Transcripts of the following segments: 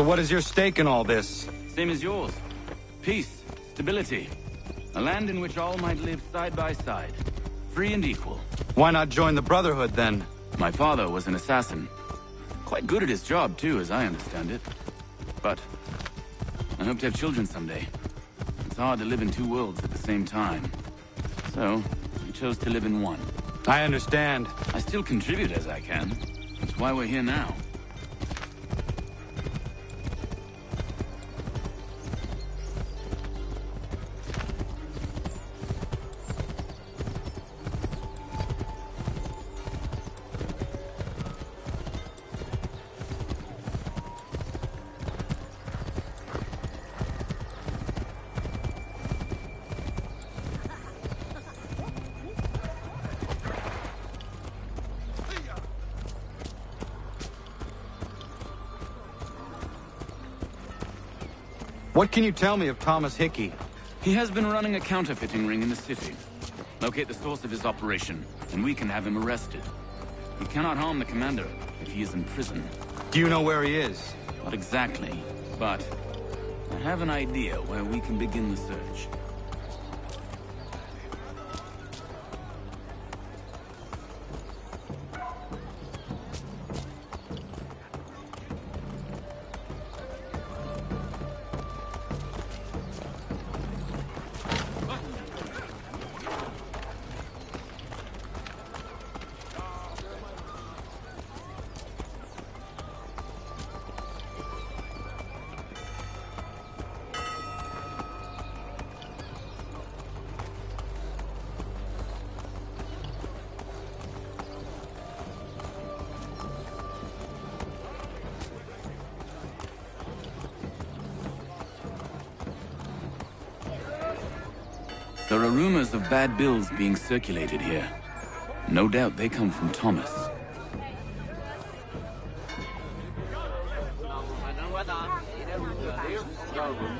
So what is your stake in all this? Same as yours. Peace, stability. A land in which all might live side by side. Free and equal. Why not join the Brotherhood, then? My father was an assassin. Quite good at his job, too, as I understand it. But I hope to have children someday. It's hard to live in two worlds at the same time. So, I chose to live in one. I understand. I still contribute as I can. That's why we're here now. What can you tell me of Thomas Hickey? He has been running a counterfeiting ring in the city. Locate the source of his operation, and we can have him arrested. He cannot harm the commander if he is in prison. Do you know where he is? Not exactly, but I have an idea where we can begin the search. There are rumors of bad bills being circulated here. No doubt they come from Thomas.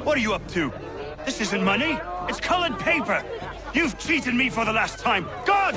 What are you up to? This isn't money. It's colored paper. You've cheated me for the last time. God!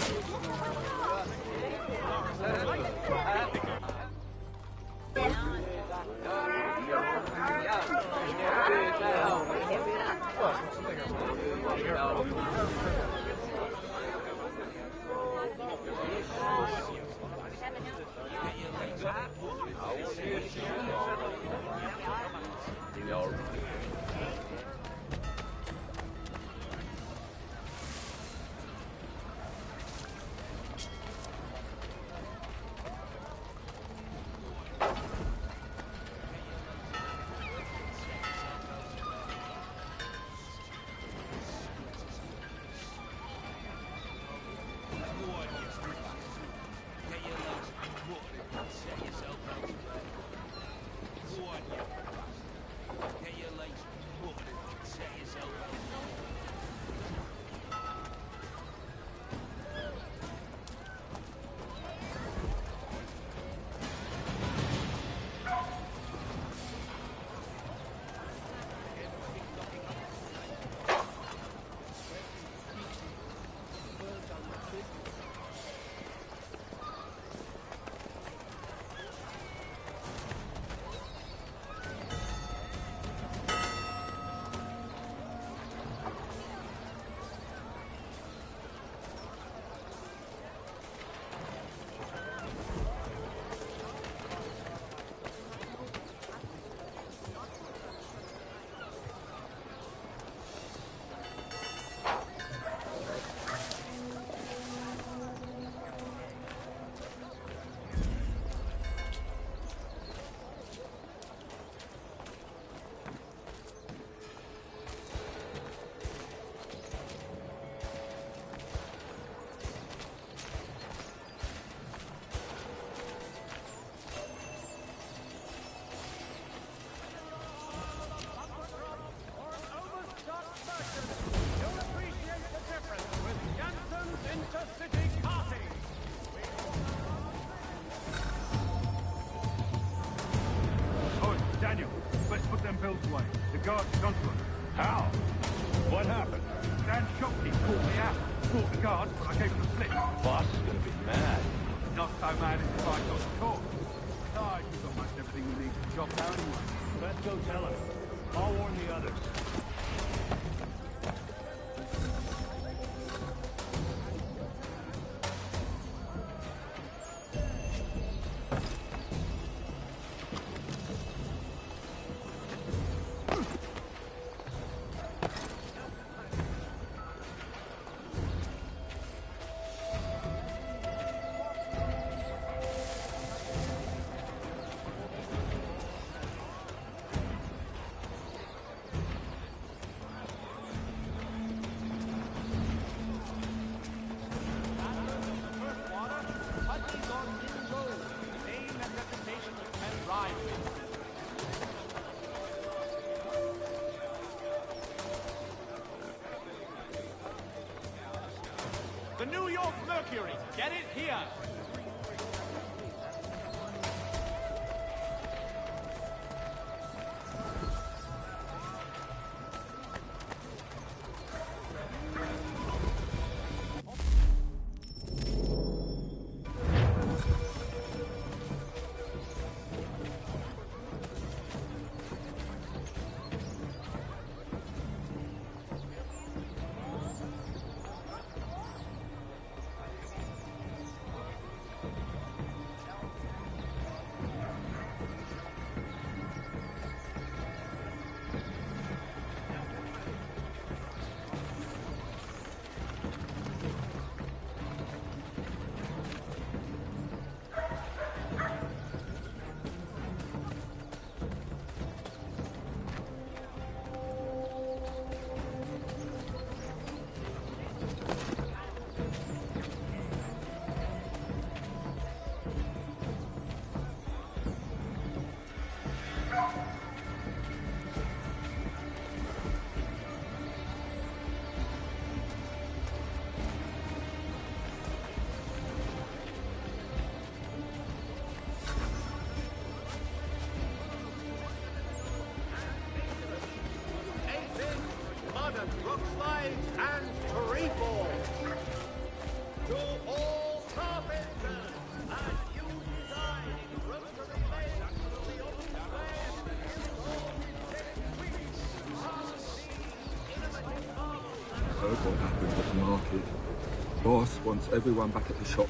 guard consulate. How? What happened? Dan shopkeep caught me out. Fought the guards, but I gave him a slip. Boss is gonna be mad. Not so mad as if I got caught. Besides, we've got most everything we need for the job now anyway. Let's go tell him. I'll warn the others. The New York Mercury. Get it here. Rock slides and tree falls. To all carpenters and new design in rotary lanes to the open plan Heard what happened at the market. Boss wants everyone back at the shop.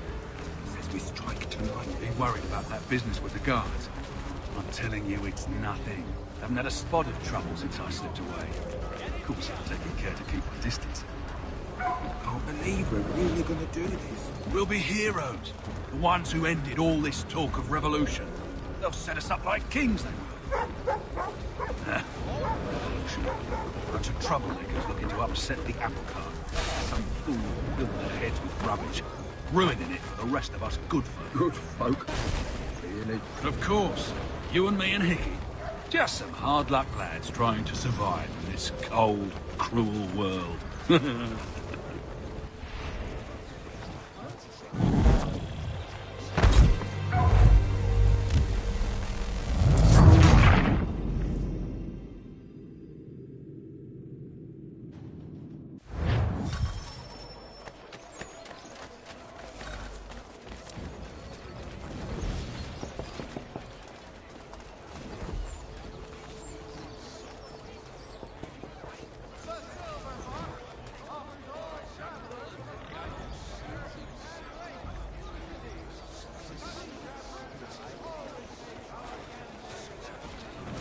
Says we strike tonight. Be worried about that business with the guards. I'm telling you, it's nothing. Haven't had a spot of trouble since I slipped away. Of course, I'm taking care to keep my distance. Can't believe we're really gonna do this. We'll be heroes. The ones who ended all this talk of revolution. They'll set us up like kings, they will. Revolution. Bunch of troublemakers looking to upset the apple cart. Some fool filled their heads with rubbish, ruining it for the rest of us good folk. Good folk? Really? Of course. You and me and Hickey. Just some hard luck lads trying to survive in this cold, cruel world.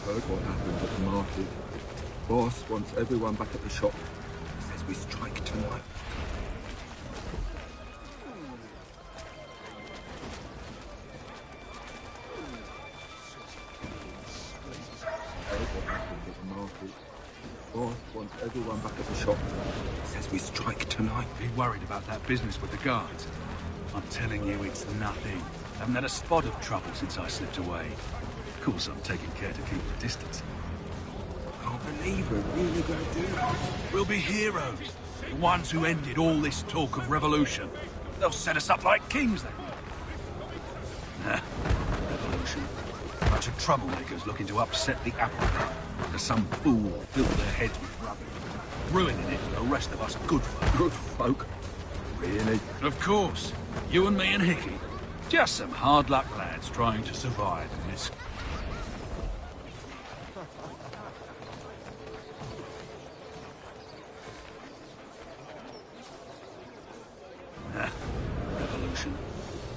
Heard what happened at the market. Boss wants everyone back at the shop. Says we strike tonight. Heard what happened at the market. Boss wants everyone back at the shop. Says we strike tonight. Be worried about that business with the guards. I'm telling you, it's nothing. Haven't had a spot of trouble since I slipped away. Of course, I'm taking care to keep the distance. Can't believe we're really gonna do this. We'll be heroes. The ones who ended all this talk of revolution. They'll set us up like kings, they will. Revolution. Bunch of troublemakers looking to upset the apple cart. There's some fool filled their heads with rubbish, ruining it for the rest of us good folk. Good folk? Really? Of course. You and me and Hickey. Just some hard luck lads trying to survive in this solution.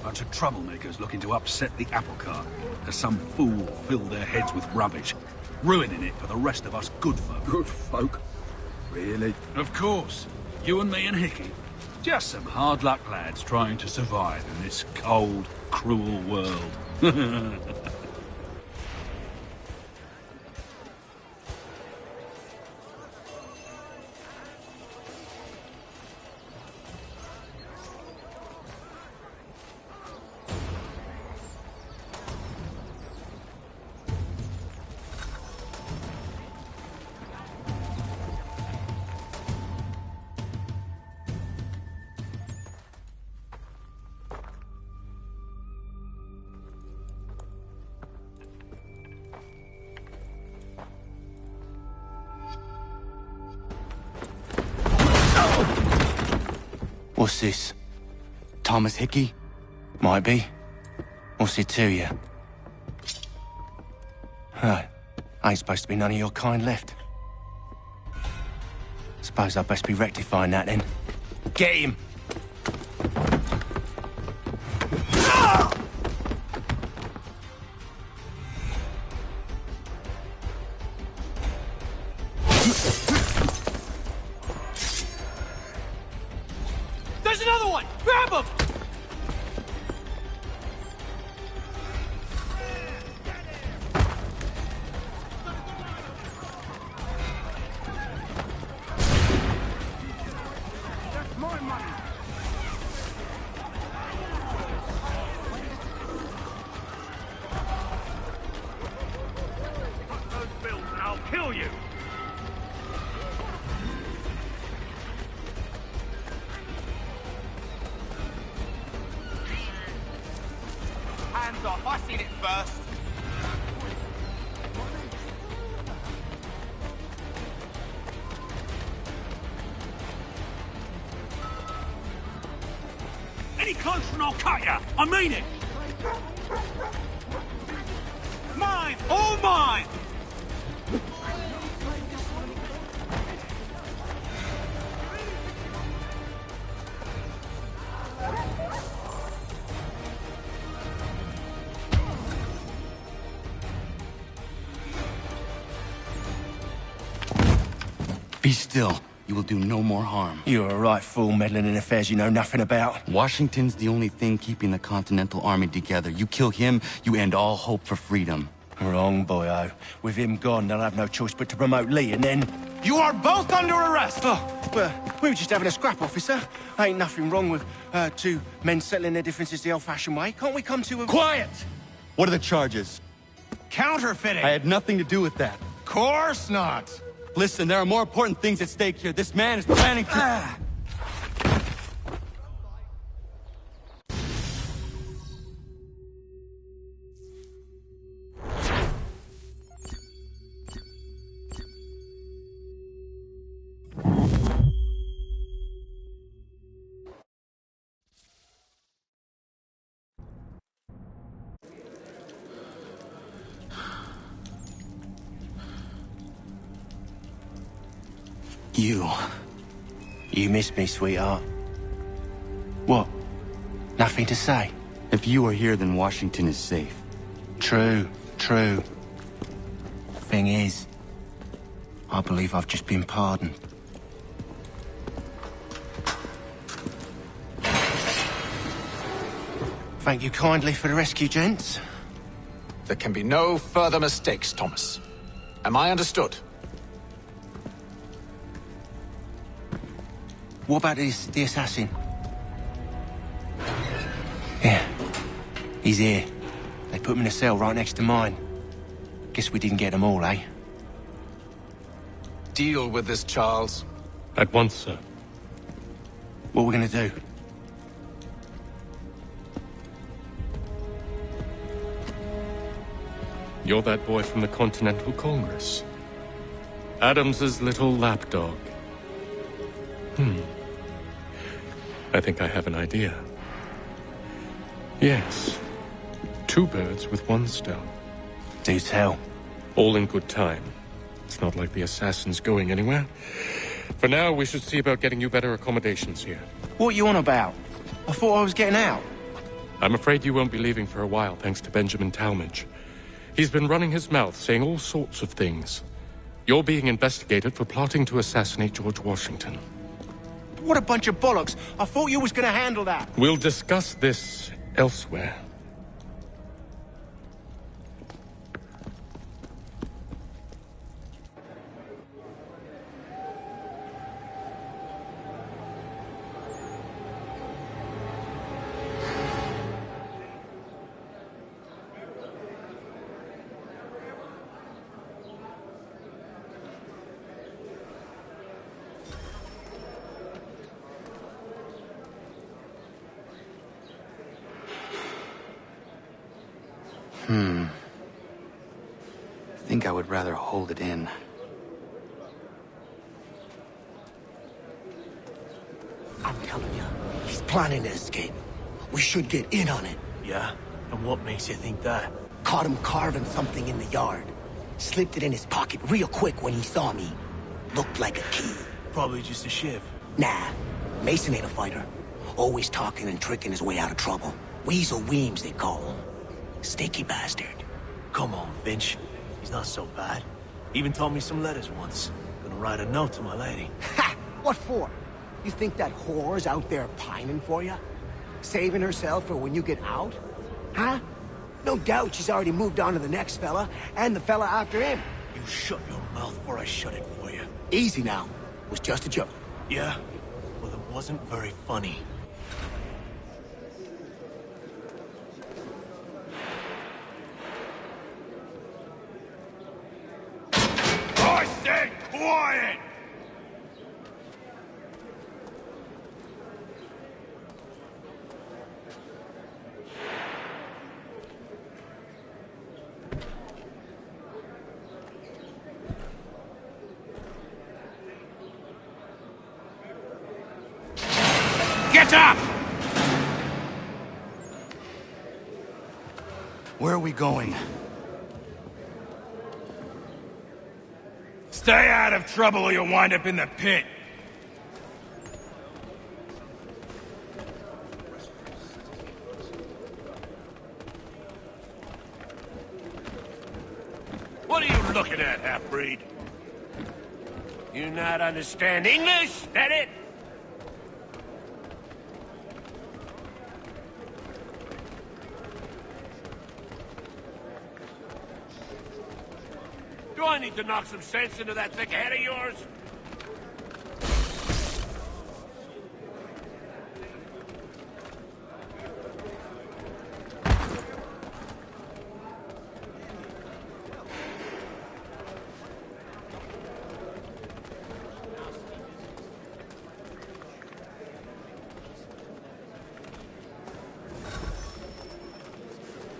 Bunch of troublemakers looking to upset the apple cart, as some fool filled their heads with rubbish, ruining it for the rest of us good folk. Good folk? Really? Of course. You and me and Hickey. Just some hard luck lads trying to survive in this cold, cruel world. What's this? Thomas Hickey? Might be. What's it to you? Right. Ain't supposed to be none of your kind left. Suppose I'd best be rectifying that then. Get him! There's another one! Grab him! That's my money. Cut those bills and I'll kill you. Hands off, I seen it first. Any closer and I'll cut ya! I mean it! Mine! All mine! Be still. You will do no more harm. You're a right fool meddling in affairs you know nothing about. Washington's the only thing keeping the Continental Army together. You kill him, you end all hope for freedom. Wrong, boyo. With him gone, they'll have no choice but to promote Lee, and then... You are both under arrest! Oh, well, we were just having a scrap, officer. Ain't nothing wrong with two men settling their differences the old-fashioned way. Can't we come to a... Quiet! What are the charges? Counterfeiting! I had nothing to do with that. Course not! Listen, there are more important things at stake here. This man is planning to... You missed me, sweetheart. What? Nothing to say? If you are here, then Washington is safe. True, true. Thing is, I believe I've just been pardoned. Thank you kindly for the rescue, gents. There can be no further mistakes, Thomas. Am I understood? What about the assassin? Yeah, he's here. They put him in a cell right next to mine. Guess we didn't get them all, eh? Deal with this, Charles. At once, sir. What are we gonna do? You're that boy from the Continental Congress. Adams's little lapdog. I think I have an idea. Yes. Two birds with one stone. Do tell. All in good time. It's not like the assassin's going anywhere. For now, we should see about getting you better accommodations here. What are you on about? I thought I was getting out. I'm afraid you won't be leaving for a while, thanks to Benjamin Talmadge. He's been running his mouth, saying all sorts of things. You're being investigated for plotting to assassinate George Washington. What a bunch of bollocks. I thought you was gonna handle that. We'll discuss this elsewhere. I think I would rather hold it in. I'm telling you, he's planning to escape. We should get in on it. Yeah? And what makes you think that? Caught him carving something in the yard. Slipped it in his pocket real quick when he saw me. Looked like a key. Probably just a shiv. Nah, Mason ain't a fighter. Always talking and tricking his way out of trouble. Weasel Weems, they call him. Sneaky bastard. Come on, Finch. He's not so bad. Even taught me some letters once. Gonna write a note to my lady. Ha! What for? You think that whore's out there pining for you? Saving herself for when you get out? Huh? No doubt she's already moved on to the next fella, and the fella after him. You shut your mouth before I shut it for you. Easy now. It was just a joke. Yeah? Well, it wasn't very funny. I said quiet! Get up! Where are we going? Stay out of trouble or you'll wind up in the pit. What are you looking at, half-breed? You not understand English? That it? Do I need to knock some sense into that thick head of yours?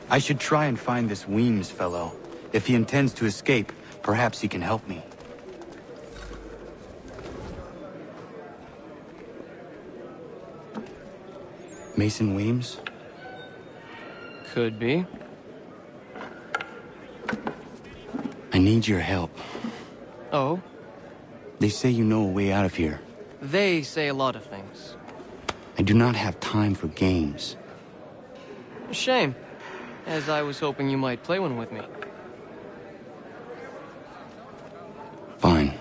I should try and find this Weems fellow. If he intends to escape, perhaps he can help me. Mason Weems? Could be. I need your help. Oh? They say you know a way out of here. They say a lot of things. I do not have time for games. Shame, as I was hoping you might play one with me. Fine.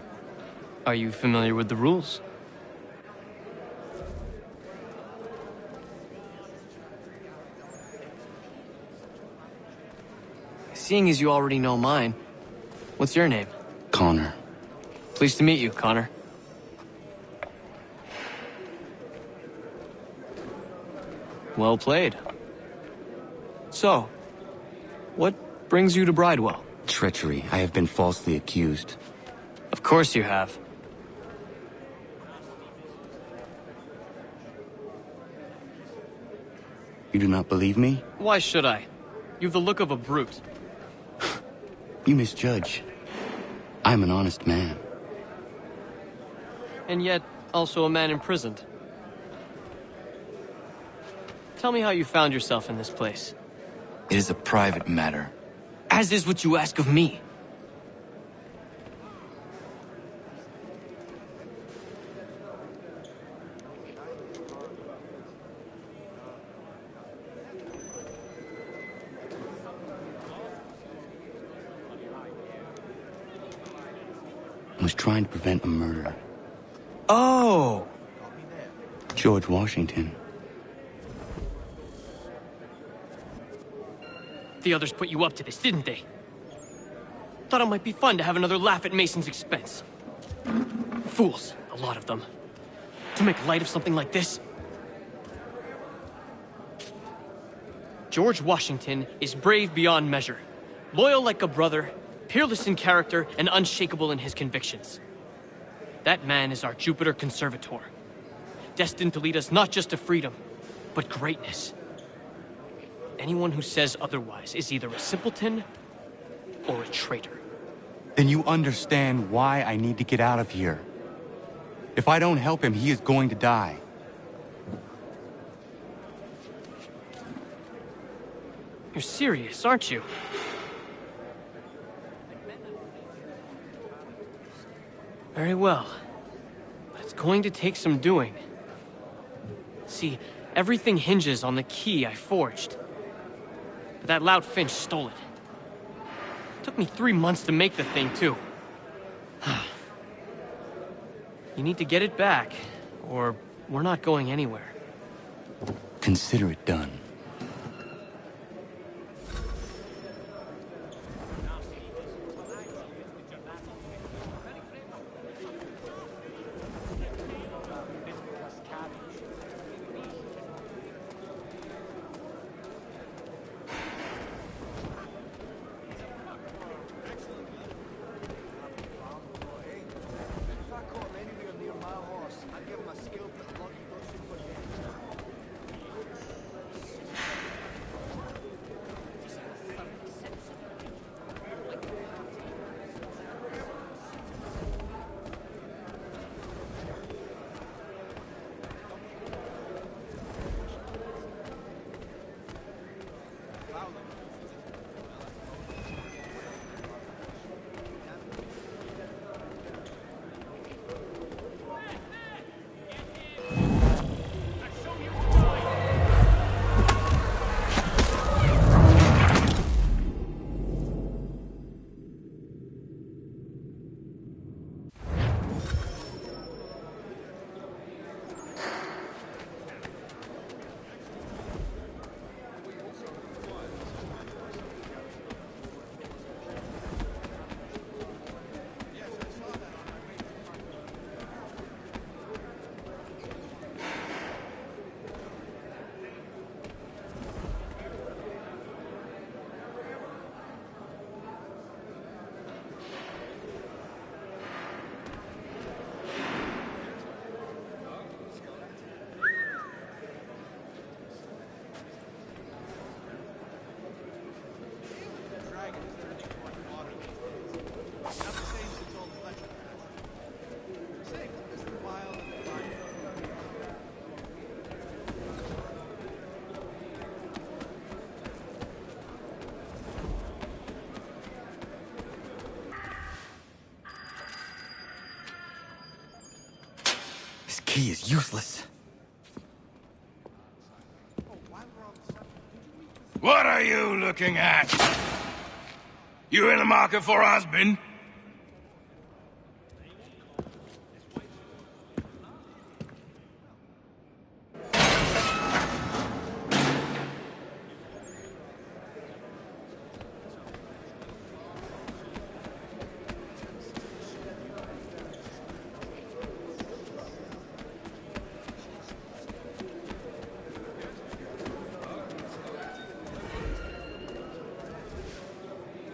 Are you familiar with the rules? Seeing as you already know mine, what's your name? Connor. Pleased to meet you, Connor. Well played. So, what brings you to Bridewell? Treachery. I have been falsely accused. Of course you have. You do not believe me? Why should I? You've the look of a brute. You misjudge. I'm an honest man. And yet, also a man imprisoned. Tell me how you found yourself in this place. It is a private matter. As is what you ask of me. was trying to prevent a murder. Oh! George Washington. The others put you up to this, didn't they? Thought it might be fun to have another laugh at Mason's expense. Fools, a lot of them. To make light of something like this. George Washington is brave beyond measure, loyal like a brother, peerless in character, and unshakable in his convictions. That man is our Jupiter Conservator, destined to lead us not just to freedom, but greatness. Anyone who says otherwise is either a simpleton or a traitor. Then you understand why I need to get out of here. If I don't help him, he is going to die. You're serious, aren't you? Very well. But it's going to take some doing. See, everything hinges on the key I forged. But that loud Finch stole it. Took me 3 months to make the thing, too. You need to get it back, or we're not going anywhere. Consider it done. He is useless. What are you looking at? You in the market for a husband?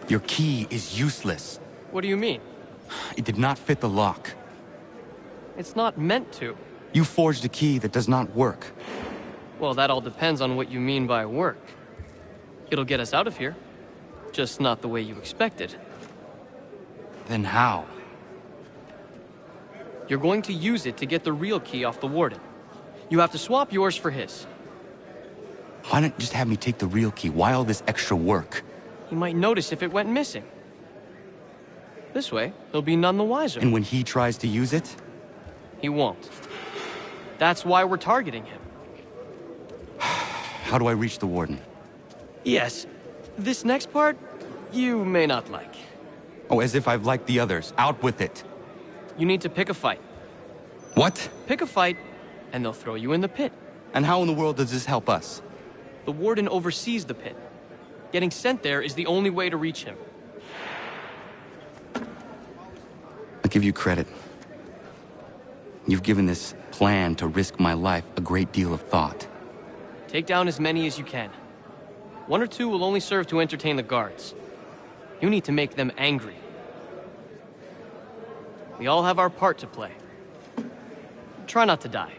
Your key is useless. What do you mean? It did not fit the lock. It's not meant to. You forged a key that does not work. Well, that all depends on what you mean by work. It'll get us out of here. Just not the way you expected. Then how? You're going to use it to get the real key off the warden. You have to swap yours for his. Why not just have me take the real key? Why all this extra work? He might notice if it went missing. This way, he'll be none the wiser. And when he tries to use it? He won't. That's why we're targeting him. How do I reach the warden? Yes. This next part, you may not like. Oh, as if I've liked the others. Out with it. You need to pick a fight. What? Pick a fight, and they'll throw you in the pit. And how in the world does this help us? The warden oversees the pit. Getting sent there is the only way to reach him. I'll give you credit. You've given this plan to risk my life a great deal of thought. Take down as many as you can. 1 or 2 will only serve to entertain the guards. You need to make them angry. We all have our part to play. Try not to die.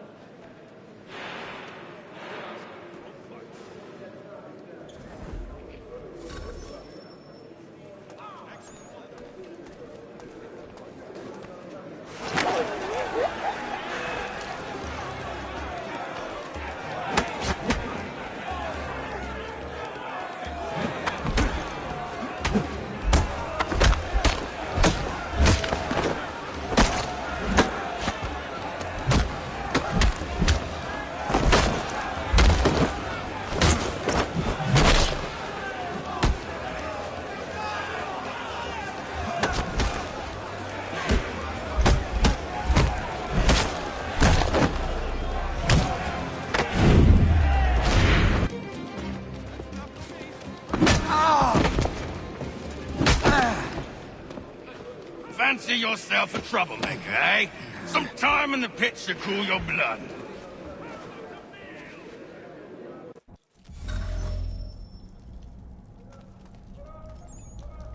Fancy yourself a troublemaker, eh? Some time in the pit should cool your blood.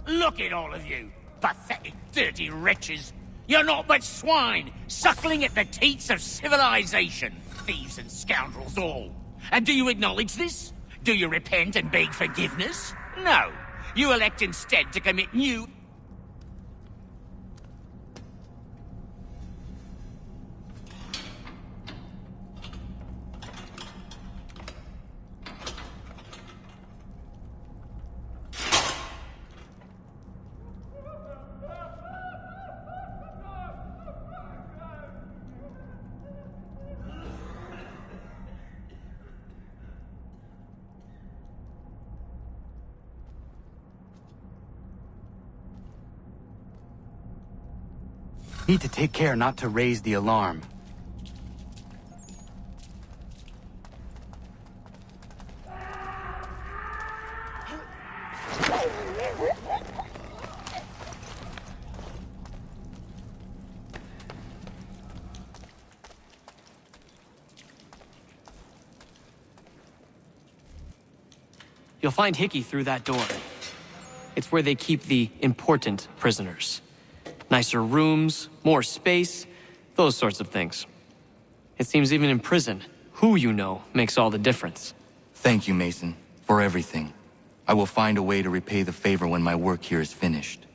Look at all of you, pathetic, dirty wretches. You're not but swine, suckling at the teats of civilization. Thieves and scoundrels all. And do you acknowledge this? Do you repent and beg forgiveness? No. You elect instead to commit new... Need to take care not to raise the alarm. You'll find Hickey through that door. It's where they keep the important prisoners. Nicer rooms, more space, those sorts of things. It seems even in prison, who you know makes all the difference. Thank you, Mason, for everything. I will find a way to repay the favor when my work here is finished.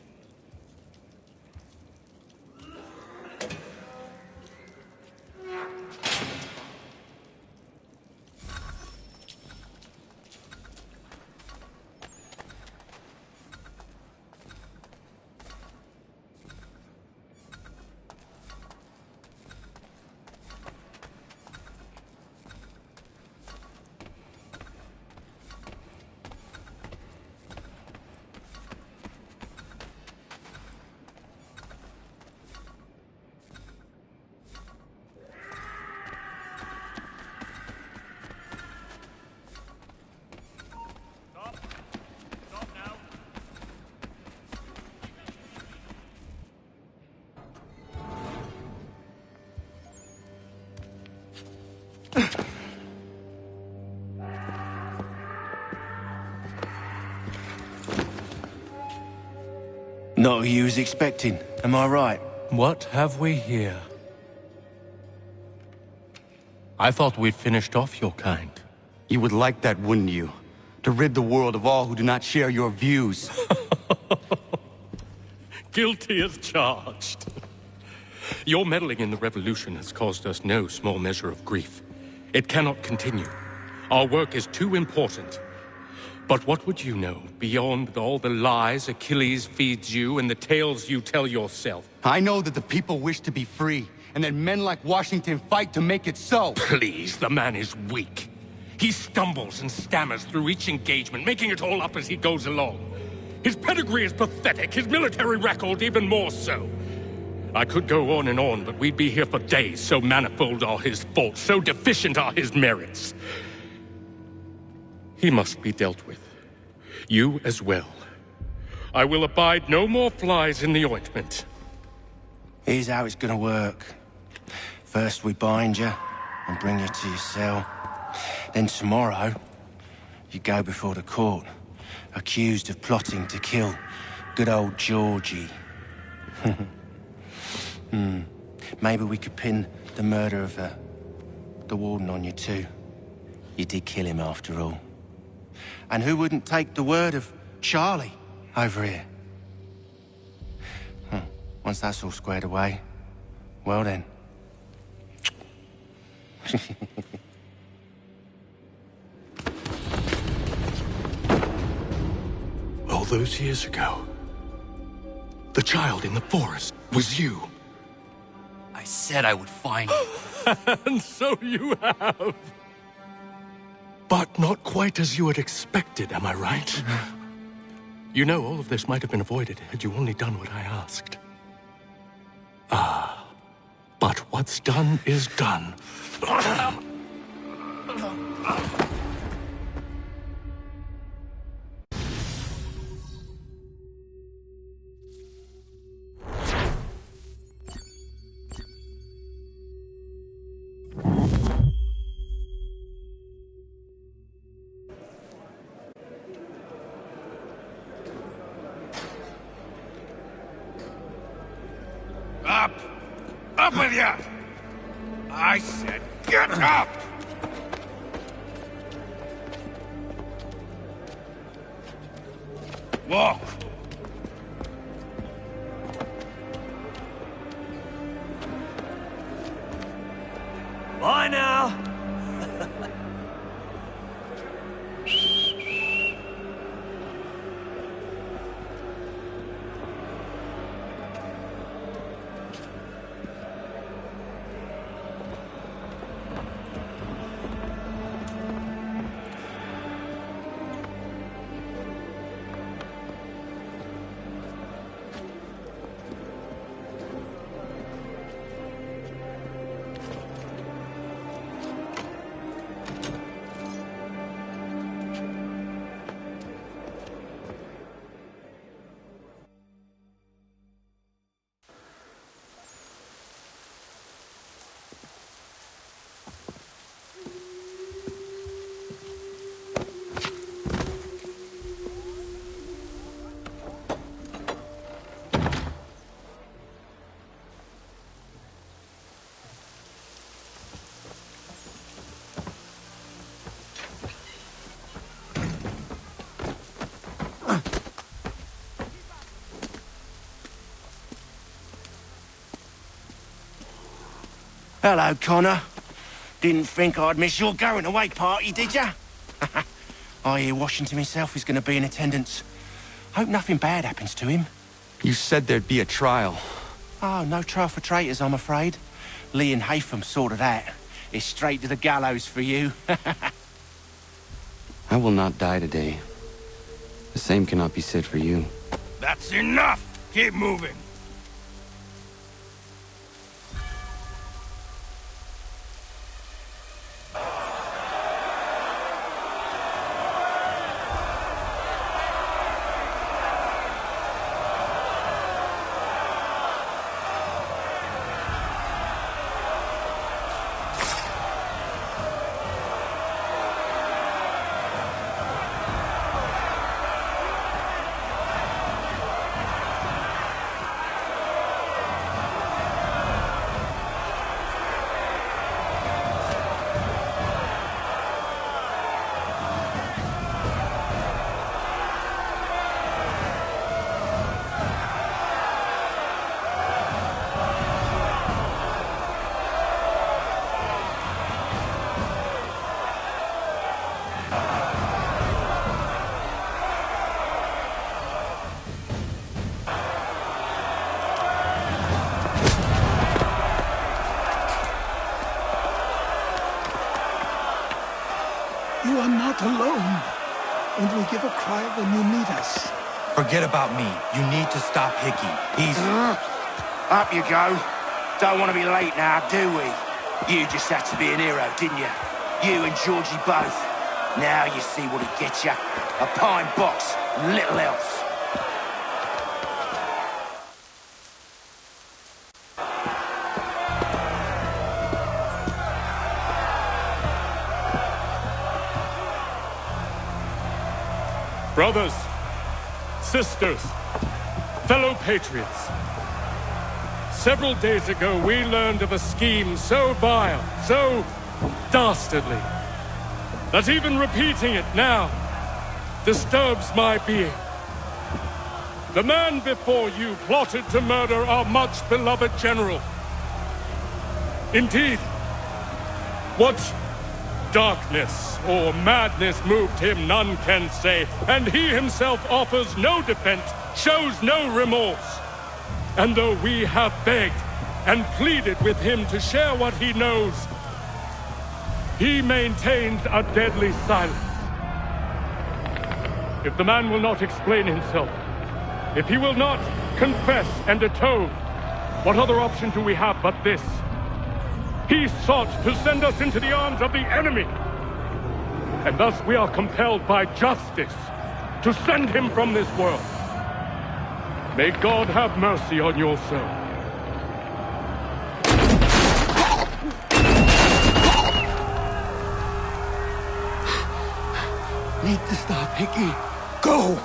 Not who you was expecting, am I right? What have we here? I thought we'd finished off your kind. You would like that, wouldn't you? To rid the world of all who do not share your views. Guilty as charged. Your meddling in the revolution has caused us no small measure of grief. It cannot continue. Our work is too important. But what would you know beyond all the lies Achilles feeds you and the tales you tell yourself? I know that the people wish to be free, and that men like Washington fight to make it so. Please, the man is weak. He stumbles and stammers through each engagement, making it all up as he goes along. His pedigree is pathetic, his military record even more so. I could go on, but we'd be here for days. So manifold are his faults, so deficient are his merits. He must be dealt with. You as well. I will abide no more flies in the ointment. Here's how it's gonna work. First we bind you and bring you to your cell. Then tomorrow, you go before the court, accused of plotting to kill good old Georgie. Maybe we could pin the murder of the warden on you too. You did kill him after all. And who wouldn't take the word of Charlie over here? Once that's all squared away, well then. All those years ago, the child in the forest was you. I said I would find you. And so you have. But not quite as you had expected, am I right? You know, all of this might have been avoided had you only done what I asked. Ah, but what's done is done. Up! Up with ya! I said get up! Walk! Bye now! Hello, Connor. Didn't think I'd miss your going away party, did ya? I hear Washington himself is going to be in attendance. Hope nothing bad happens to him. You said there'd be a trial. Oh, no trial for traitors, I'm afraid. Lee and Haytham sorted that. It's straight to the gallows for you. I will not die today. The same cannot be said for you. That's enough! Keep moving! You are not alone. Only give a cry when you need us. Forget about me. You need to stop Hickey. He's... Up you go. Don't want to be late now, do we? You just had to be an hero, didn't you? You and Georgie both. Now you see what it gets you. A pine box and little else. Brothers, sisters, fellow patriots. Several days ago, we learned of a scheme so vile, so dastardly, that even repeating it now disturbs my being. The man before you plotted to murder our much-beloved general. Indeed, what darkness or madness moved him, none can say, and he himself offers no defense, shows no remorse. And though we have begged and pleaded with him to share what he knows, he maintains a deadly silence. If the man will not explain himself, if he will not confess and atone, what other option do we have but this? He sought to send us into the arms of the enemy, and thus we are compelled by justice to send him from this world. May God have mercy on your soul. Need to stop, Hickey. Go!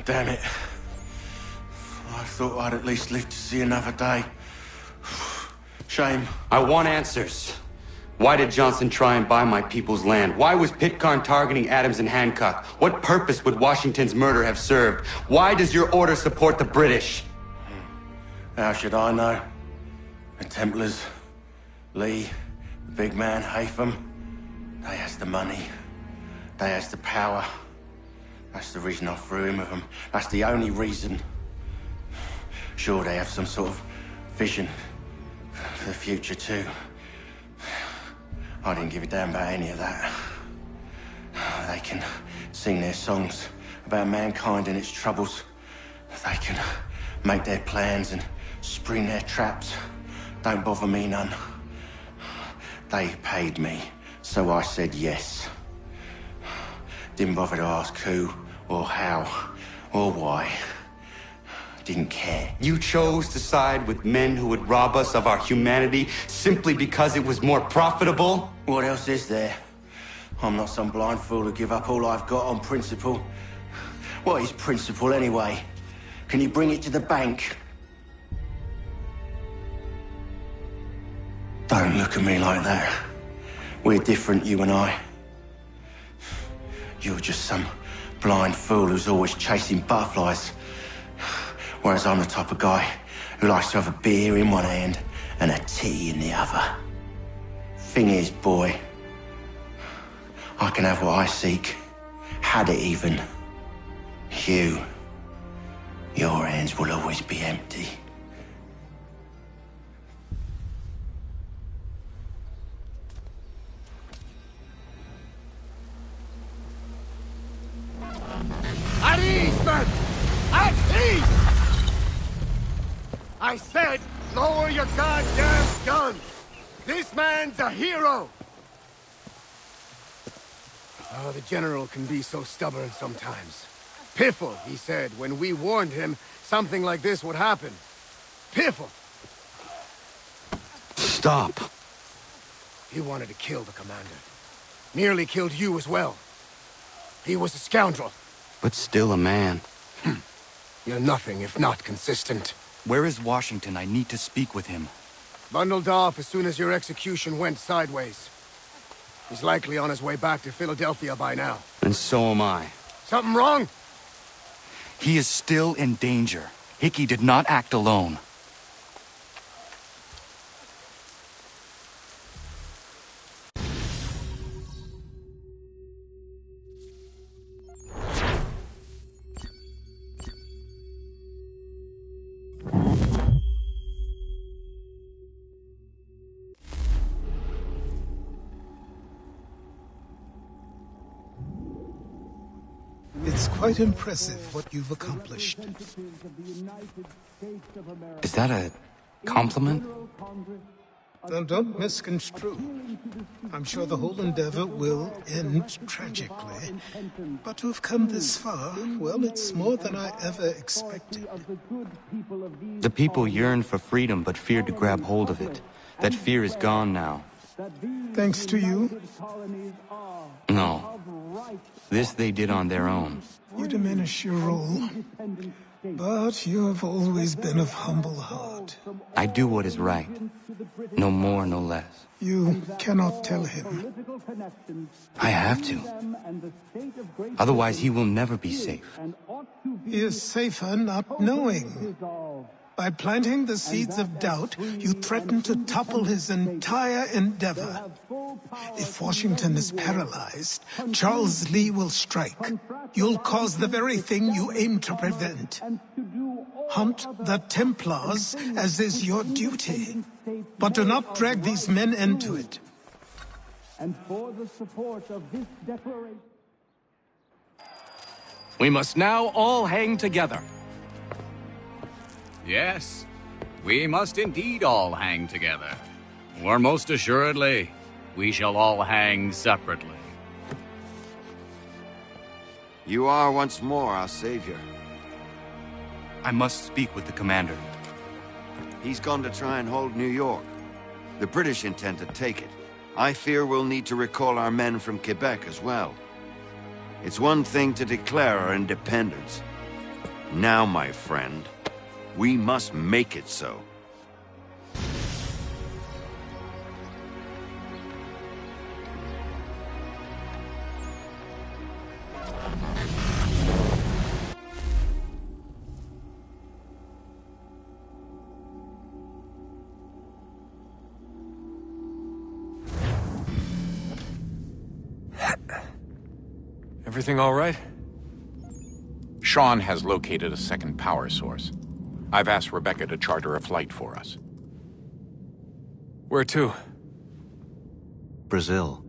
Damn it. I thought I'd at least live to see another day. Shame. I want answers. Why did Johnson try and buy my people's land? Why was Pitcairn targeting Adams and Hancock? What purpose would Washington's murder have served? Why does your order support the British? How should I know? The Templars, Lee, the big man, Haytham, they has the money. They has the power. That's the reason I threw in with them. That's the only reason. Sure, they have some sort of vision for the future, too. I didn't give a damn about any of that. They can sing their songs about mankind and its troubles. They can make their plans and spring their traps. Don't bother me none. They paid me, so I said yes. Didn't bother to ask who, or how, or why. Didn't care. You chose to side with men who would rob us of our humanity simply because it was more profitable? What else is there? I'm not some blind fool who give up all I've got on principle. What is principle anyway? Can you bring it to the bank? Don't look at me like that. We're different, you and I. You're just some blind fool who's always chasing butterflies. Whereas I'm the type of guy who likes to have a beer in one hand and a tea in the other. Thing is, boy, I can have what I seek. Had it even. Your hands will always be empty. At ease, men! At ease! I said, lower your goddamn guns! This man's a hero! Oh, the General can be so stubborn sometimes. Piffle, he said, when we warned him something like this would happen. Piffle! Stop. He wanted to kill the commander. Nearly killed you as well. He was a scoundrel. But still a man. You're nothing if not consistent. Where is Washington? I need to speak with him. Bundled off as soon as your execution went sideways. He's likely on his way back to Philadelphia by now. And so am I. Something wrong? He is still in danger. Hickey did not act alone. It's quite impressive what you've accomplished. Is that a compliment? Then don't misconstrue. I'm sure the whole endeavor will end tragically. But to have come this far, well, it's more than I ever expected. The people yearned for freedom but feared to grab hold of it. That fear is gone now. Thanks to you? No. This they did on their own. You diminish your role. But you have always been of humble heart. I do what is right. No more, no less. You cannot tell him. I have to. Otherwise, he will never be safe. He is safer not knowing. By planting the seeds of doubt, you threaten to topple his entire endeavor. If Washington is paralyzed, Charles Lee will strike. You'll cause the very thing you aim to prevent. Hunt the Templars, as is your duty. But do not drag these men into it. And for the support of this declaration... We must now all hang together. Yes, we must indeed all hang together. Or most assuredly, we shall all hang separately. You are once more our savior. I must speak with the commander. He's gone to try and hold New York. The British intend to take it. I fear we'll need to recall our men from Quebec as well. It's one thing to declare our independence. Now, my friend, we must make it so. Everything all right? Sean has located a second power source. I've asked Rebecca to charter a flight for us. Where to? Brazil.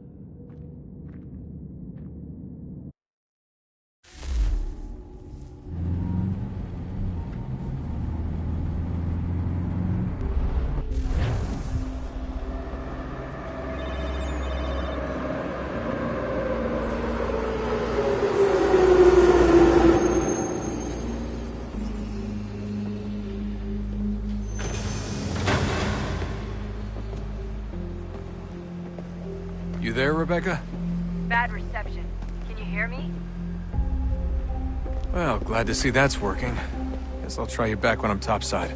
You there, Rebecca? Bad reception. Can you hear me? Well, glad to see that's working. Guess I'll try you back when I'm topside.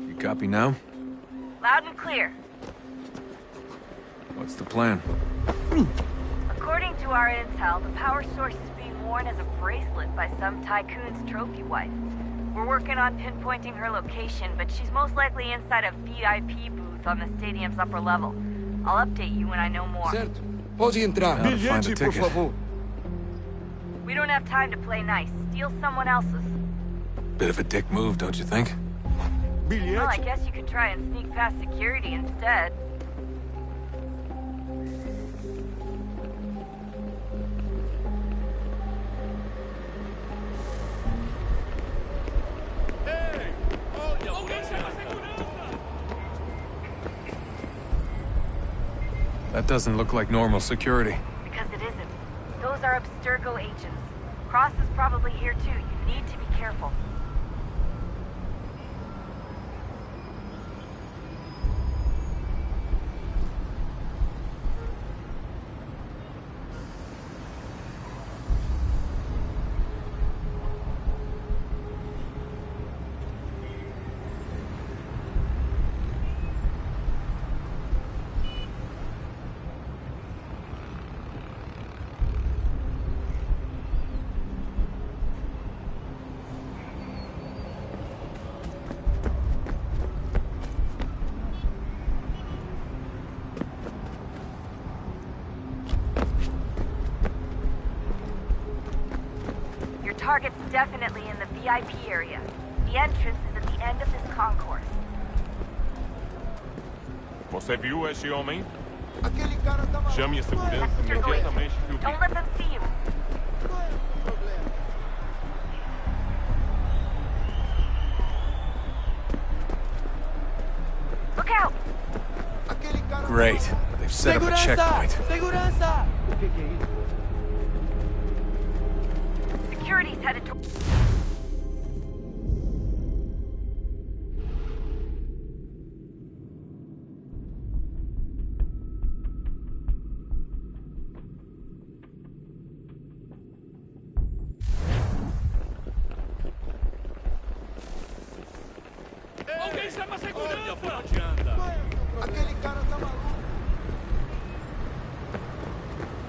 You copy now? Loud and clear. What's the plan? According to our intel, the power source is being worn as a bracelet by some tycoon's trophy wife. We're working on pinpointing her location, but she's most likely inside a VIP booth on the stadium's upper level. I'll update you when I know more. Certo. Pode entrar. Now to find the Bilhete, por ticket. favor. We don't have time to play nice. Steal someone else's. Bit of a dick move, don't you think? Well, I guess you could try and sneak past security instead. That doesn't look like normal security. Because it isn't. Those are Abstergo agents. Cross is probably here too. You need to be careful. Target's definitely in the VIP area. The entrance is at the end of this concourse. Você viu esse homem? Chame a segurança Mr. imediatamente que o Don't let them see you. Look out! Great. They've set up a checkpoint. Segurança! Security's headed to... Alguém chama a segurança!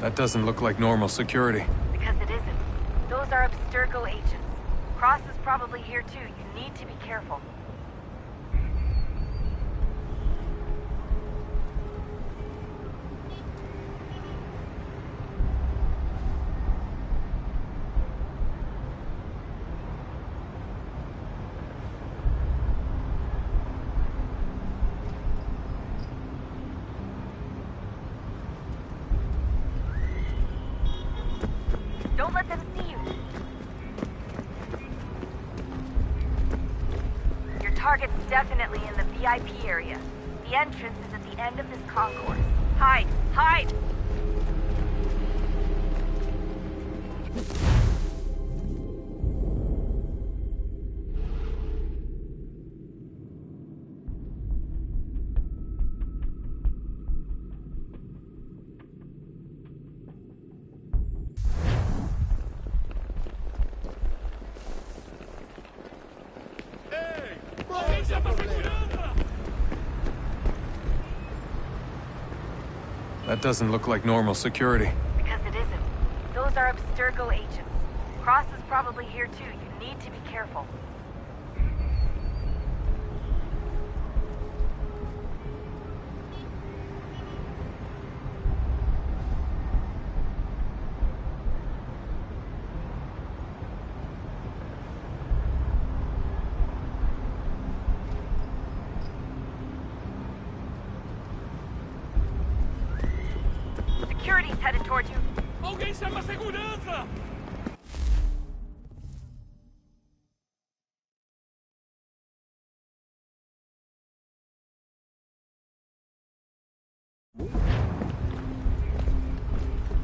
That doesn't look like normal security. Because it isn't. Those are Abstergo agents. Cross is probably here too. You need to be careful. Don't let them see you. Your target's definitely in the VIP area. The entrance is at the end of this concourse. Hide! Hide! That doesn't look like normal security. Because it isn't. Those are Abstergo agents. Cross is probably here too. You need to be careful. Security's headed towards you. Alguém chama a segurança!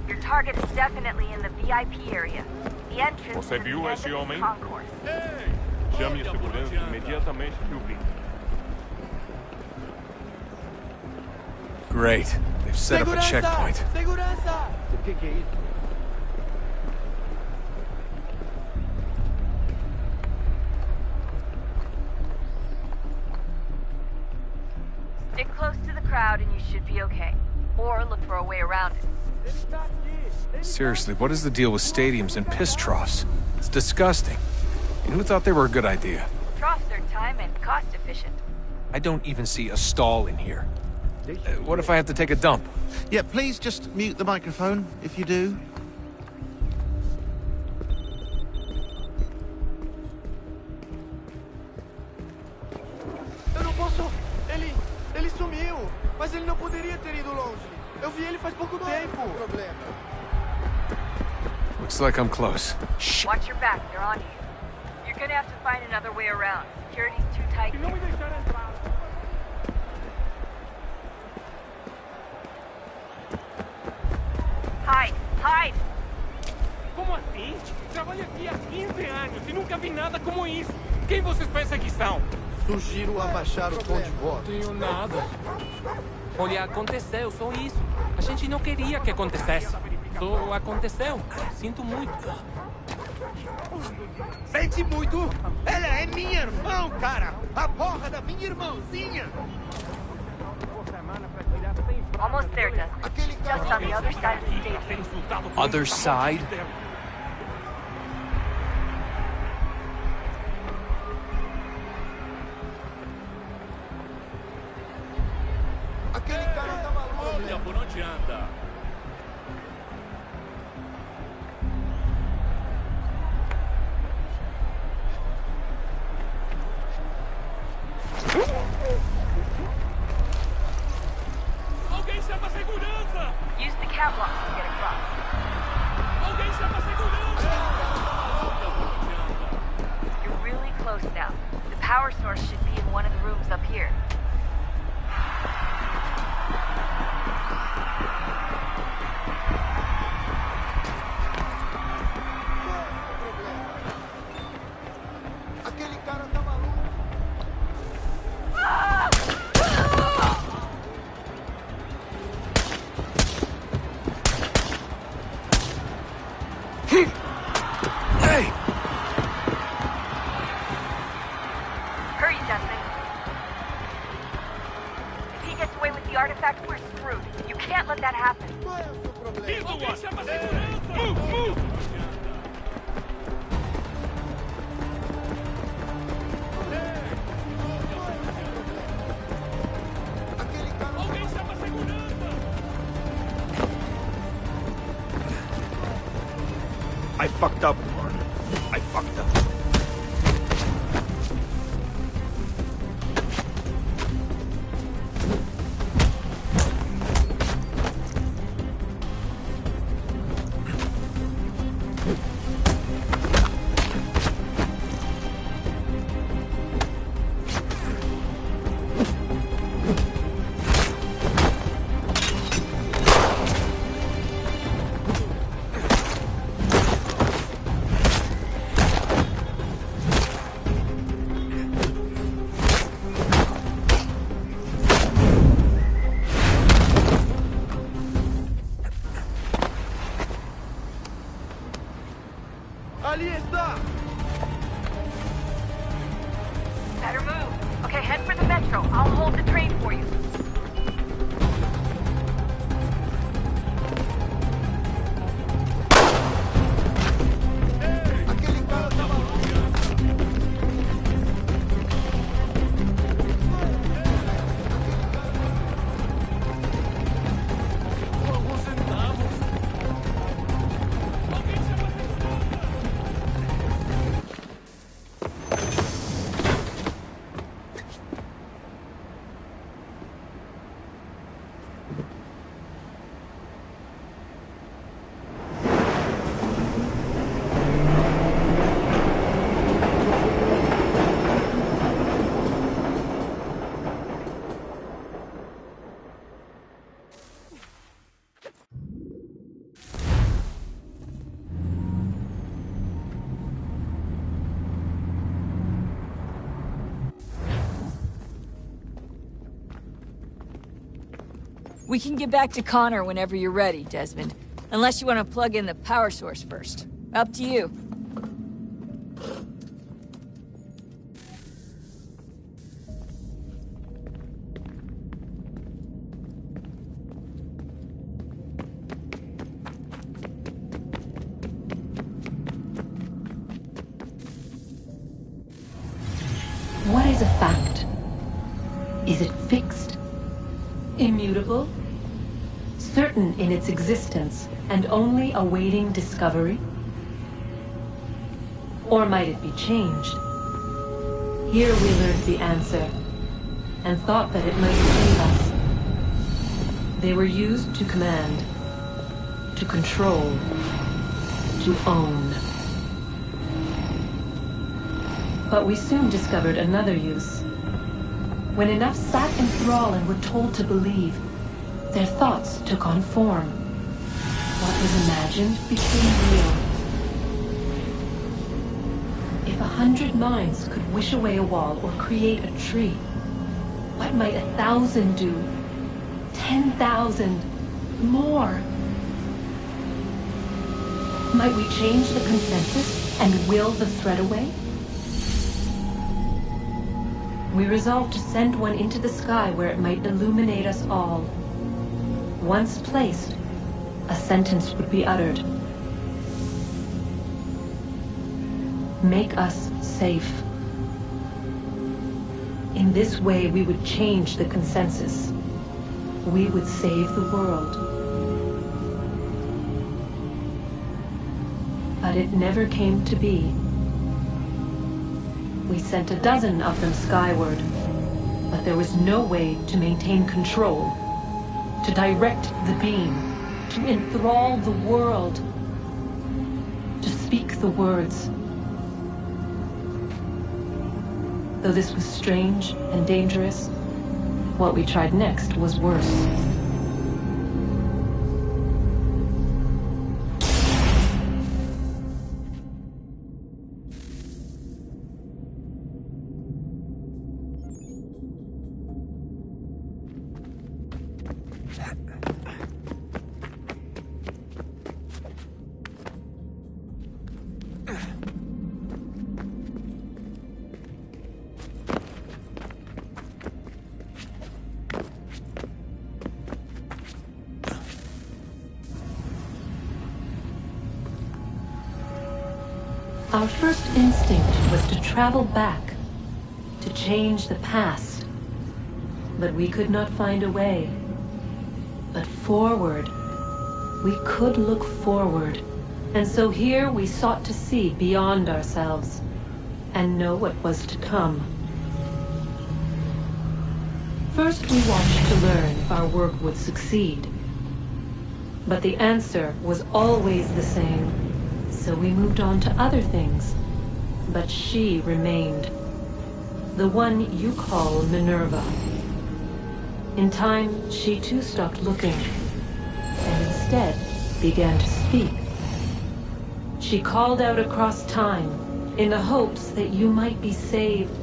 Your target is definitely in the VIP area. The entrance Você is viu the esse end of homem? the concourse. Chame a segurança imediatamente que o vi. Great. They've set up a checkpoint. Segurança! O que é isso? Stick close to the crowd and you should be okay. Or look for a way around it. Seriously, what is the deal with stadiums and piss troughs? It's disgusting. And who thought they were a good idea? Troughs are time and cost efficient. I don't even see a stall in here. What if I have to take a dump? Yeah, please just mute the microphone if you do. Eu não posso... Ele sumiu. Mas ele não poderia ter ido longe. Eu vi ele faz pouco tempo. Problema. Looks like I'm close. Shh. Watch your back, they're on you. You're gonna have to find another way around. Security's too tight. Hide! Hide! Como assim? Trabalho aqui há 15 anos e nunca vi nada como isso. Quem vocês pensam que são? Sugiro abaixar o tom de voz. Não tenho nada. Olha, aconteceu, só isso. A gente não queria que acontecesse. Só aconteceu. Sinto muito. Sente muito? Ela é minha irmã, cara! A porra da minha irmãzinha! Almost there, Dustin. Just on the other side of the stadium. Other side? Aquele cara tá maluco. Olha, por onde anda? Alguém chama a segurança! Use the catwalk to get across. Alguém chama a segurança! You're really close now. The power source should be in one of the rooms up here. Aquele cara tá maluco. Hey! Hurry, Dustin. If he gets away with the artifact, we're screwed. You can't let that happen. Alguém chama a segurança! Move! Alguém chama a segurança! I fucked up, Warren. I fucked up. Ali está! Better move. Okay, head for the metro. I'll hold the train for you. We can get back to Connor whenever you're ready, Desmond. Unless you want to plug in the power source first. Up to you. What is a fact? Is it fixed? Immutable? Certain in its existence and only awaiting discovery? Or might it be changed? Here we learned the answer and thought that it might save us. They were used to command, to control, to own. But we soon discovered another use. When enough sat in thrall and were told to believe, their thoughts took on form. What was imagined became real. If 100 minds could wish away a wall or create a tree, what might 1,000 do? 10,000? More? Might we change the consensus and will the threat away? We resolved to send one into the sky where it might illuminate us all. Once placed, a sentence would be uttered. Make us safe. In this way, we would change the consensus. We would save the world. But it never came to be. We sent a dozen of them skyward, but there was no way to maintain control, to direct the beam, to enthrall the world, to speak the words. Though this was strange and dangerous, what we tried next was worse. Our first instinct was to travel back, to change the past. But we could not find a way. But forward, we could look forward. And so here we sought to see beyond ourselves and know what was to come. First we watched to learn if our work would succeed. But the answer was always the same. So we moved on to other things. But she remained. The one you call Minerva. In time, she too stopped looking, and instead began to speak. She called out across time, in the hopes that you might be saved.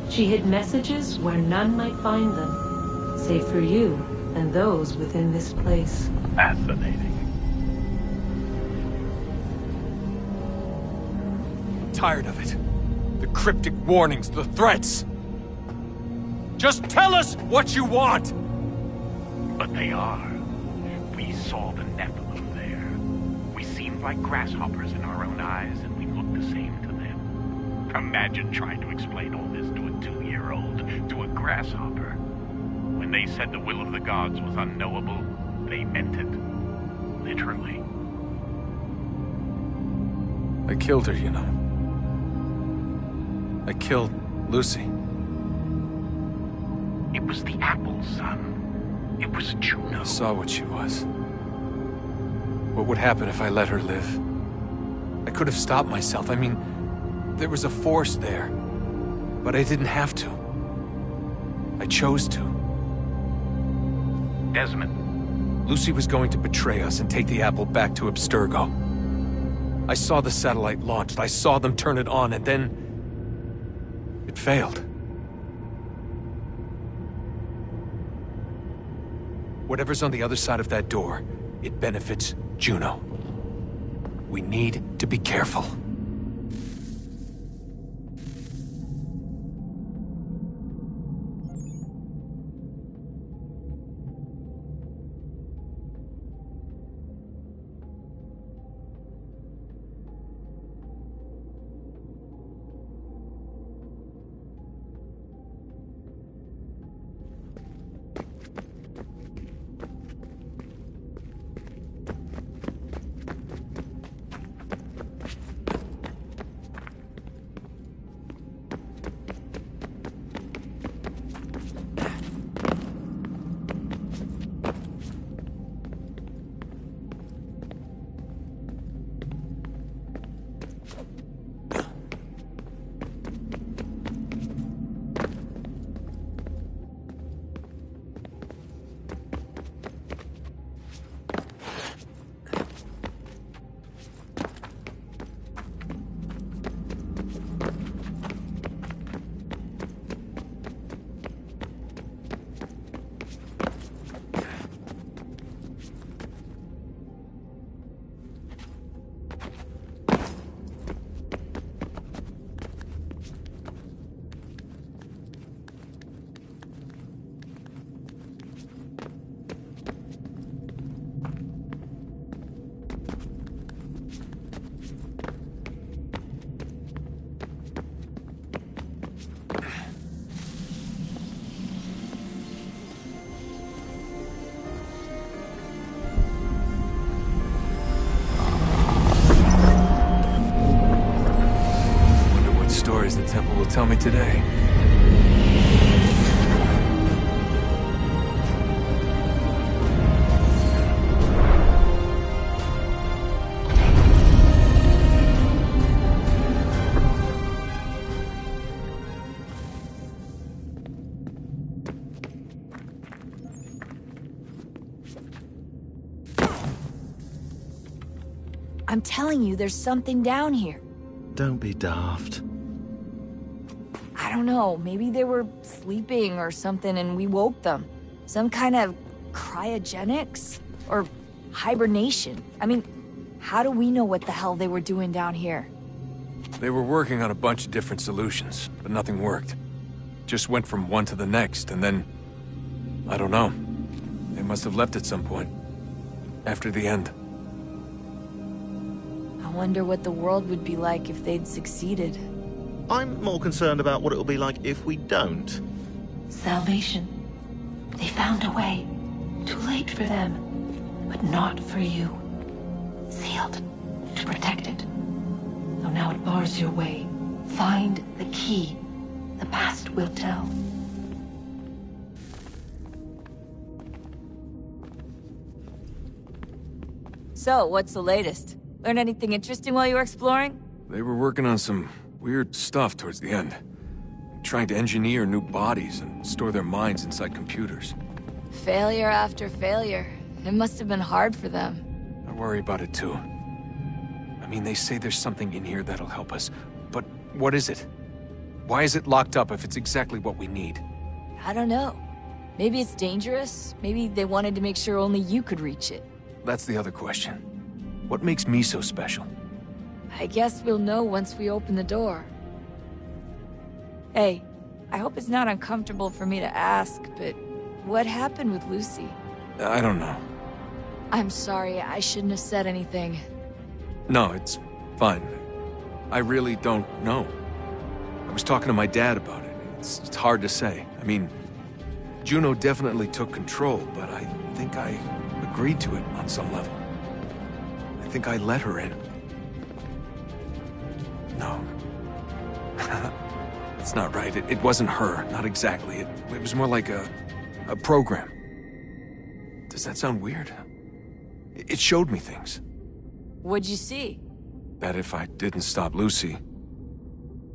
She hid messages where none might find them, save for you and those within this place. Fascinating. Tired of it. The cryptic warnings, the threats. Just tell us what you want! But they are. We saw the Nephilim there. We seemed like grasshoppers in our own eyes, and we looked the same to them. Imagine trying to explain all this to a 2-year-old, to a grasshopper. When they said the will of the gods was unknowable, they meant it. Literally. I killed her, you know. I killed Lucy. It was the apple, son. It was Juno. I saw what she was. What would happen if I let her live? I could have stopped myself. I mean, there was a force there. But I didn't have to. I chose to. Desmond. Lucy was going to betray us and take the apple back to Abstergo. I saw the satellite launched. I saw them turn it on, and then it failed. Whatever's on the other side of that door, it benefits Juno. We need to be careful. The temple will tell me today. I'm telling you, there's something down here. Don't be daft. I don't know, maybe they were sleeping or something and we woke them. Some kind of cryogenics? Or hibernation? I mean, how do we know what the hell they were doing down here? They were working on a bunch of different solutions, but nothing worked. Just went from one to the next, and then... I don't know. They must have left at some point. After the end. I wonder what the world would be like if they'd succeeded. I'm more concerned about what it'll be like if we don't. Salvation. They found a way. Too late for them, but not for you. Sealed to protect it. So now it bars your way. Find the key. The past will tell. So, what's the latest? Learn anything interesting while you were exploring? They were working on some weird stuff towards the end. Trying to engineer new bodies and store their minds inside computers. Failure after failure. It must have been hard for them. I worry about it too. I mean, they say there's something in here that'll help us. But what is it? Why is it locked up if it's exactly what we need? I don't know. Maybe it's dangerous. Maybe they wanted to make sure only you could reach it. That's the other question. What makes me so special? I guess we'll know once we open the door. Hey, I hope it's not uncomfortable for me to ask, but what happened with Lucy? I don't know. I'm sorry, I shouldn't have said anything. No, it's fine. I really don't know. I was talking to my dad about it. It's hard to say. I mean, Juno definitely took control, but I think I agreed to it on some level. I think I let her in. No. It's not right. It wasn't her. Not exactly. It was more like a program. Does that sound weird? It showed me things. What'd you see? That if I didn't stop Lucy,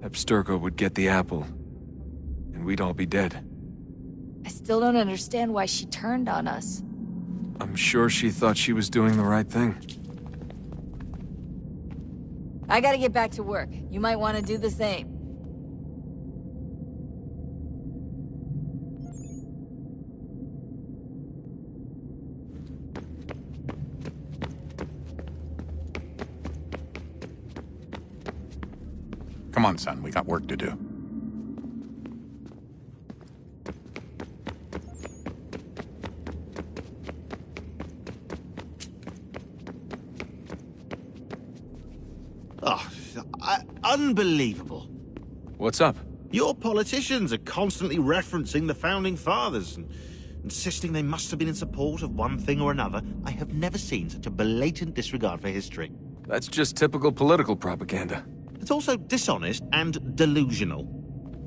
Abstergo would get the apple, and we'd all be dead. I still don't understand why she turned on us. I'm sure she thought she was doing the right thing. I gotta get back to work. You might want to do the same. on, son. We got work to do. Oh, unbelievable. What's up? Your politicians are constantly referencing the Founding Fathers and insisting they must have been in support of one thing or another. I have never seen such a blatant disregard for history. That's just typical political propaganda. It's also dishonest and delusional.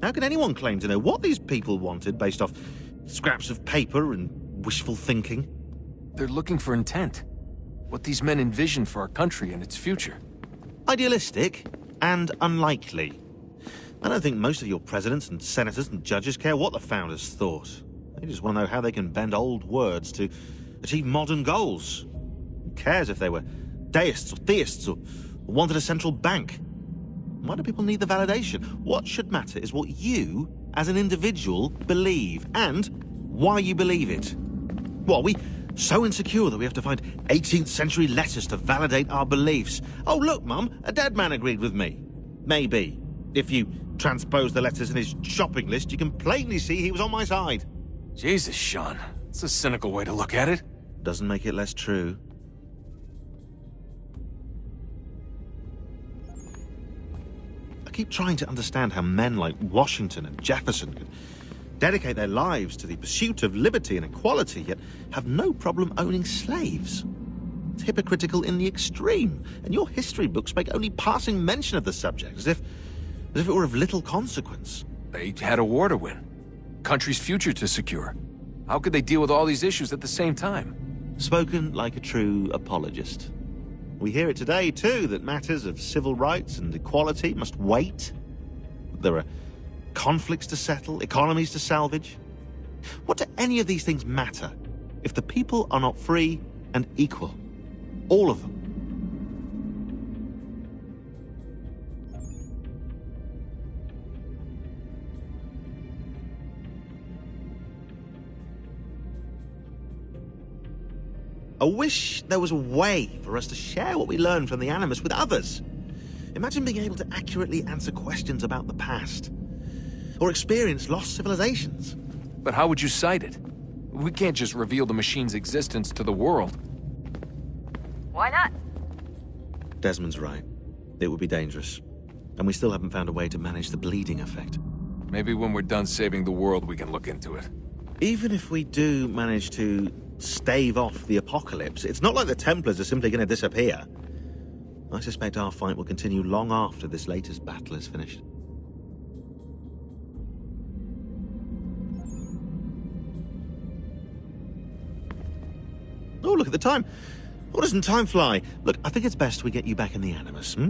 How can anyone claim to know what these people wanted based off scraps of paper and wishful thinking? They're looking for intent. What these men envision for our country and its future. Idealistic and unlikely. I don't think most of your presidents and senators and judges care what the founders thought. They just want to know how they can bend old words to achieve modern goals. Who cares if they were deists or theists or wanted a central bank? Why do people need the validation? What should matter is what you, as an individual, believe and why you believe it. What, are we so insecure that we have to find 18th century letters to validate our beliefs? Oh, look, Mum, a dead man agreed with me. Maybe. If you transpose the letters in his shopping list, you can plainly see he was on my side. Jesus, Sean. It's a cynical way to look at it. Doesn't make it less true. I keep trying to understand how men like Washington and Jefferson could dedicate their lives to the pursuit of liberty and equality, yet have no problem owning slaves. It's hypocritical in the extreme, and your history books make only passing mention of the subject, as if it were of little consequence. They had a war to win. Country's future to secure. How could they deal with all these issues at the same time? Spoken like a true apologist. We hear it today, too, that matters of civil rights and equality must wait. There are conflicts to settle, economies to salvage. What do any of these things matter if the people are not free and equal? All of them. I wish there was a way for us to share what we learn from the Animus with others. Imagine being able to accurately answer questions about the past, or experience lost civilizations. But how would you cite it? We can't just reveal the machine's existence to the world. Why not? Desmond's right. It would be dangerous. And we still haven't found a way to manage the bleeding effect. Maybe when we're done saving the world, we can look into it. Even if we do manage to stave off the apocalypse, it's not like the Templars are simply going to disappear. I suspect our fight will continue long after this latest battle is finished. Oh, look at the time. Oh, doesn't time fly? Look, I think it's best we get you back in the Animus, hmm?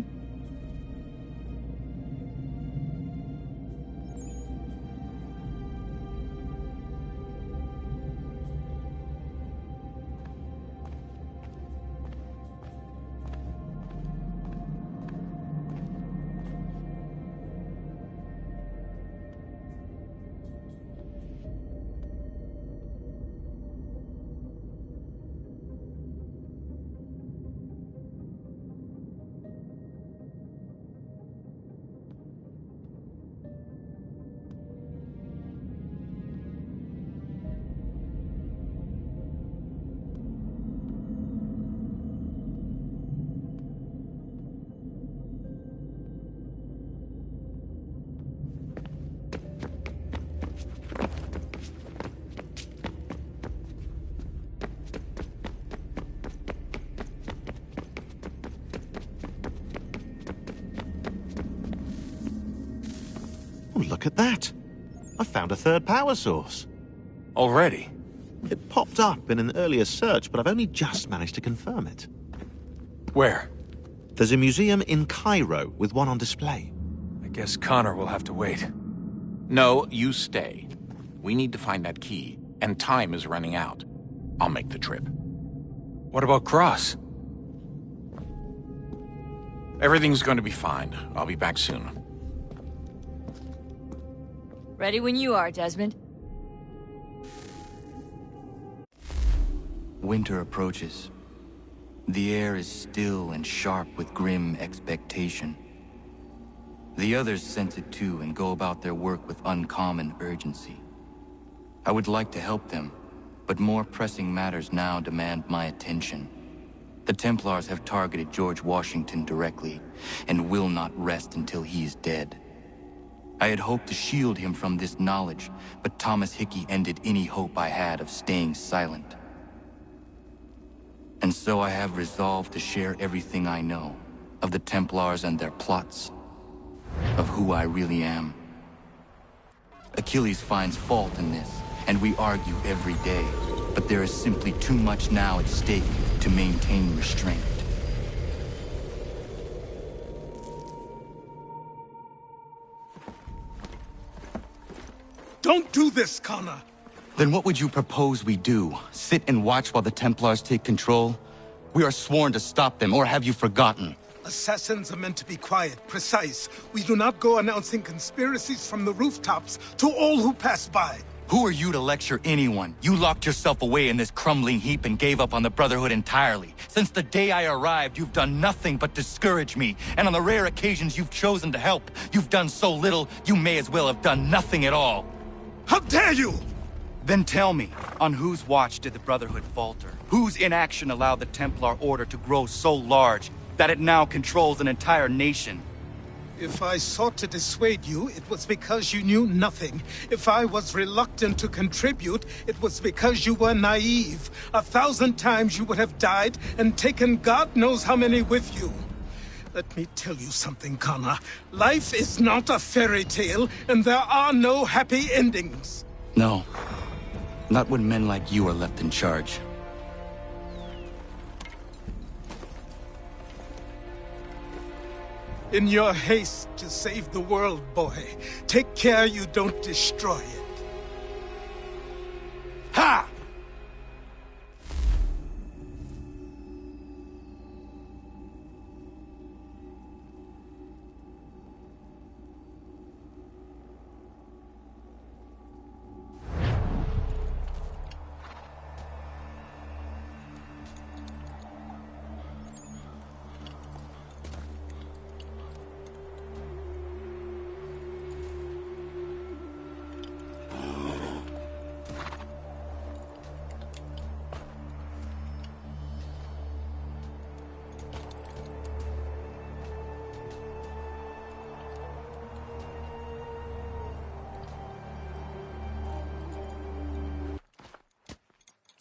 Look at that. I found a third power source. Already? It popped up in an earlier search, but I've only just managed to confirm it. Where? There's a museum in Cairo with one on display. I guess Connor will have to wait. No, you stay. We need to find that key, and time is running out. I'll make the trip. What about Cross? Everything's going to be fine. I'll be back soon. Ready when you are, Desmond. Winter approaches. The air is still and sharp with grim expectation. The others sense it too and go about their work with uncommon urgency. I would like to help them, but more pressing matters now demand my attention. The Templars have targeted George Washington directly, and will not rest until he is dead. I had hoped to shield him from this knowledge, but Thomas Hickey ended any hope I had of staying silent. And so I have resolved to share everything I know, of the Templars and their plots, of who I really am. Achilles finds fault in this, and we argue every day, but there is simply too much now at stake to maintain restraint. Don't do this, Connor! Then what would you propose we do? Sit and watch while the Templars take control? We are sworn to stop them, or have you forgotten? Assassins are meant to be quiet, precise. We do not go announcing conspiracies from the rooftops to all who pass by. Who are you to lecture anyone? You locked yourself away in this crumbling heap and gave up on the Brotherhood entirely. Since the day I arrived, you've done nothing but discourage me. And on the rare occasions you've chosen to help, you've done so little, you may as well have done nothing at all. How dare you! Then tell me, on whose watch did the Brotherhood falter? Whose inaction allowed the Templar Order to grow so large that it now controls an entire nation? If I sought to dissuade you, it was because you knew nothing. If I was reluctant to contribute, it was because you were naive. 1,000 times you would have died and taken God knows how many with you. Let me tell you something, Connor. Life is not a fairy tale, and there are no happy endings. No. Not when men like you are left in charge. In your haste to save the world, boy, take care you don't destroy it.